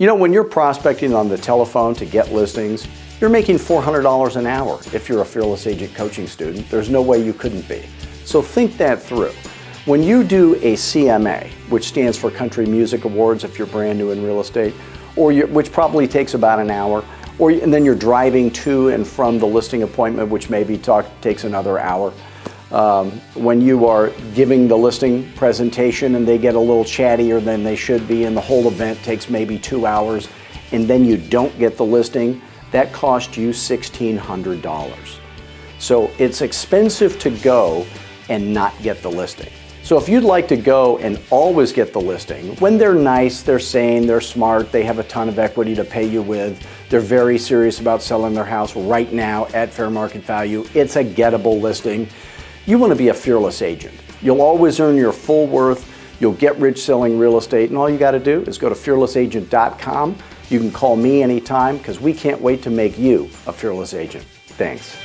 You know, when you're prospecting on the telephone to get listings, you're making $400 an hour if you're a Fearless Agent coaching student. There's no way you couldn't be. So think that through. When you do a CMA, which stands for Country Music Awards if you're brand new in real estate, which probably takes about an hour, and then you're driving to and from the listing appointment, which maybe takes another hour. When you are giving the listing presentation and they get a little chattier than they should be and the whole event takes maybe 2 hours, and then you don't get the listing, that cost you $1,600. So it's expensive to go and not get the listing. So if you'd like to go and always get the listing, when they're nice, they're sane, they're smart, they have a ton of equity to pay you with, they're very serious about selling their house right now at fair market value, it's a gettable listing, you want to be a fearless agent. You'll always earn your full worth, you'll get rich selling real estate, and all you got to do is go to fearlessagent.com. You can call me anytime because we can't wait to make you a fearless agent. Thanks.